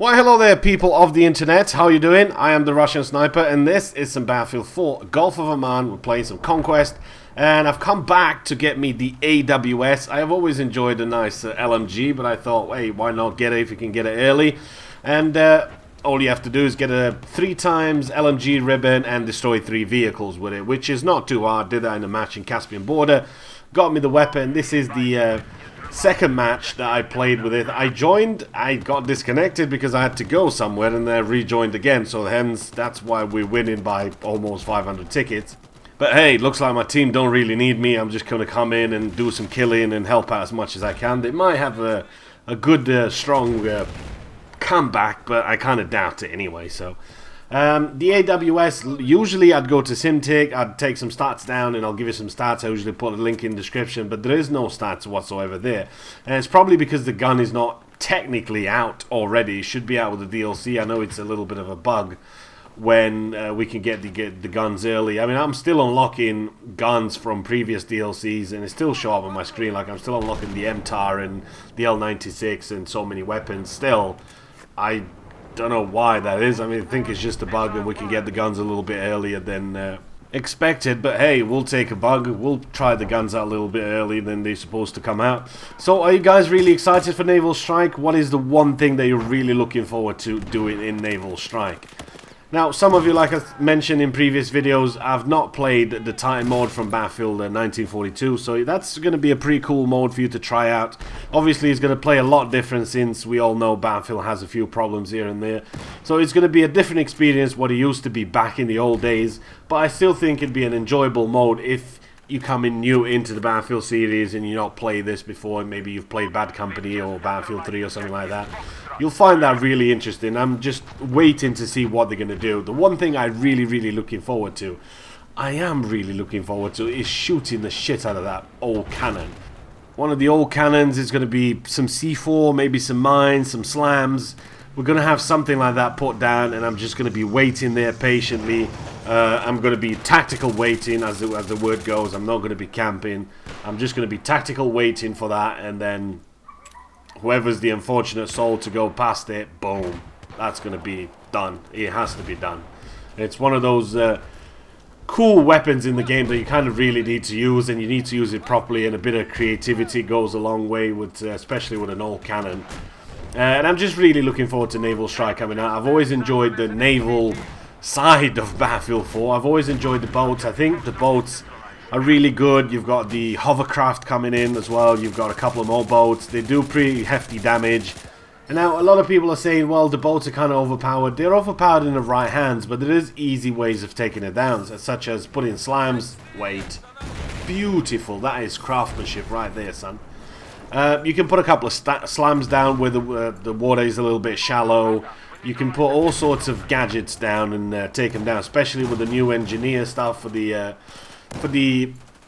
Well, hello there, people of the internet. How you doing? I am the Russian Sniper, and this is some Battlefield 4 Gulf of Oman. We're playing some Conquest, and I've come back to get me the AWS. I have always enjoyed a nice LMG, but I thought, hey, why not get it if you can get it early? And all you have to do is get a 3 times LMG ribbon and destroy 3 vehicles with it, which is not too hard. Did that in a match in Caspian Border. Got me the weapon. This is the second match that I played with it. I got disconnected because I had to go somewhere and then rejoined again, so hence that's why we're winning by almost 500 tickets. But hey, looks like my team don't really need me. I'm just going to come in and do some killing and help out as much as I can. They might have a good strong comeback, but I kind of doubt it anyway. So the AWS, usually I'd go to Simtic, I'd take some stats down and I'll give you some stats. I usually put a link in the description, but there is no stats whatsoever there. And it's probably because the gun is not technically out already. It should be out with the DLC. I know it's a little bit of a bug when we can get the guns early. I mean, I'm still unlocking guns from previous DLCs and it's still show up on my screen. Like, I'm still unlocking the MTAR and the L96 and so many weapons still. I don't know why that is. I mean, I think it's just a bug and we can get the guns a little bit earlier than expected, but hey, we'll take a bug. We'll try the guns out a little bit earlier than they're supposed to come out. So are you guys really excited for Naval Strike? What is the one thing that you're really looking forward to doing in Naval Strike? Now, some of you, like I mentioned in previous videos, I've not played the Titan mode from Battlefield 1942, so that's going to be a pretty cool mode for you to try out. Obviously, it's going to play a lot different since we all know Battlefield has a few problems here and there. So it's going to be a different experience what it used to be back in the old days, but I still think it'd be an enjoyable mode if you come in new into the Battlefield series and you not play this before, and maybe you've played Bad Company or Battlefield 3 or something like that. You'll find that really interesting. I'm just waiting to see what they're going to do. The one thing I'm really looking forward to, is shooting the shit out of that old cannon. One of the old cannons is going to be some C4, maybe some mines, some slams. We're going to have something like that put down, and I'm just going to be waiting there patiently. I'm going to be tactical waiting, as the word goes. I'm not going to be camping. I'm just going to be tactical waiting for that, and then whoever's the unfortunate soul to go past it, boom, that's going to be done. It has to be done. It's one of those cool weapons in the game that you kind of really need to use, and you need to use it properly, and a bit of creativity goes a long way, with especially with an old cannon. And I'm just really looking forward to Naval Strike coming out. I've always enjoyed the naval side of Battlefield 4. I've always enjoyed the boats. I think the boats are really good. You've got the hovercraft coming in as well. You've got a couple of more boats. They do pretty hefty damage. And now a lot of people are saying, well, the boats are kind of overpowered. They're overpowered in the right hands, but there is easy ways of taking it down, such as putting slams. Wait. Beautiful. That is craftsmanship right there, son. You can put a couple of slams down where the water is a little bit shallow. You can put all sorts of gadgets down and take them down, especially with the new engineer stuff for the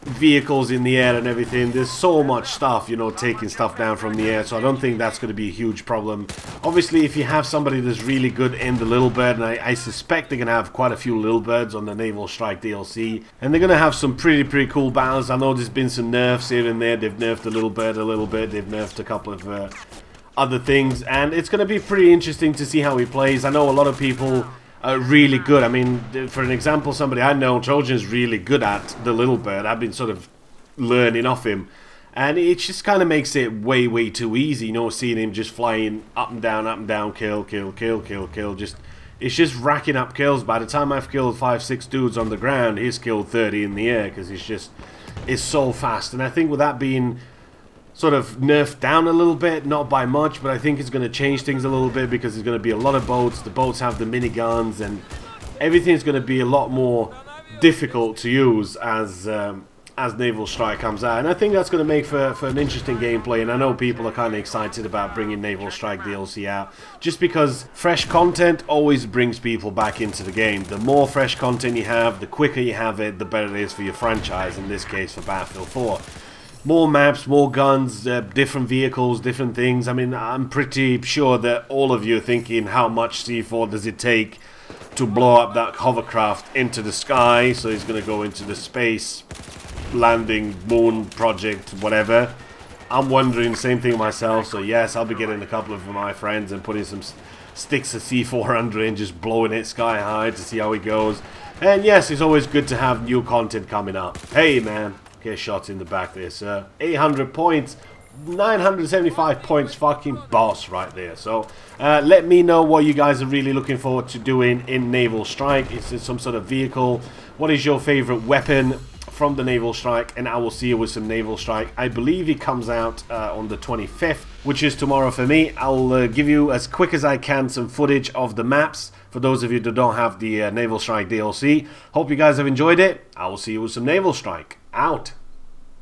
vehicles in the air and everything. There's so much stuff, you know, taking stuff down from the air, so I don't think that's going to be a huge problem. Obviously, if you have somebody that's really good in the Little Bird, and I suspect they're going to have quite a few Little Birds on the Naval Strike DLC, and they're going to have some pretty cool battles. I know there's been some nerfs here and there. They've nerfed the Little Bird a little bit. They've nerfed a couple of other things, and it's going to be pretty interesting to see how he plays. I know a lot of people really good. I mean, for an example, somebody I know, Trojan's really good at the Little Bird. I've been sort of learning off him, and it just kind of makes it way too easy, you know, seeing him just flying up and down, kill. It's just racking up kills. By the time I've killed 5-6 dudes on the ground, he's killed 30 in the air, because it's so fast. And I think with that being sort of nerfed down a little bit, not by much, but I think it's going to change things a little bit, because there's going to be a lot of boats. The boats have the miniguns, and everything's going to be a lot more difficult to use as Naval Strike comes out. And I think that's going to make for an interesting gameplay, and I know people are kind of excited about bringing Naval Strike DLC out, just because fresh content always brings people back into the game. The more fresh content you have, the quicker you have it, the better it is for your franchise, in this case for Battlefield 4. More maps, more guns, different vehicles, different things. I mean, I'm pretty sure that all of you are thinking, how much C4 does it take to blow up that hovercraft into the sky? So he's going to go into the space landing moon project, whatever. I'm wondering the same thing myself. So yes, I'll be getting a couple of my friends and putting some sticks of C400 in, just blowing it sky high to see how it goes. And yes, it's always good to have new content coming up. Hey man, get shots in the back there, sir. 800 points. 975 points, fucking boss right there. So let me know what you guys are really looking forward to doing in Naval Strike. Is it some sort of vehicle? What is your favorite weapon from the Naval Strike? And I will see you with some Naval Strike. I believe it comes out on the 25th, which is tomorrow for me. I'll give you as quick as I can some footage of the maps for those of you that don't have the Naval Strike DLC. Hope you guys have enjoyed it. I will see you with some Naval Strike. Out.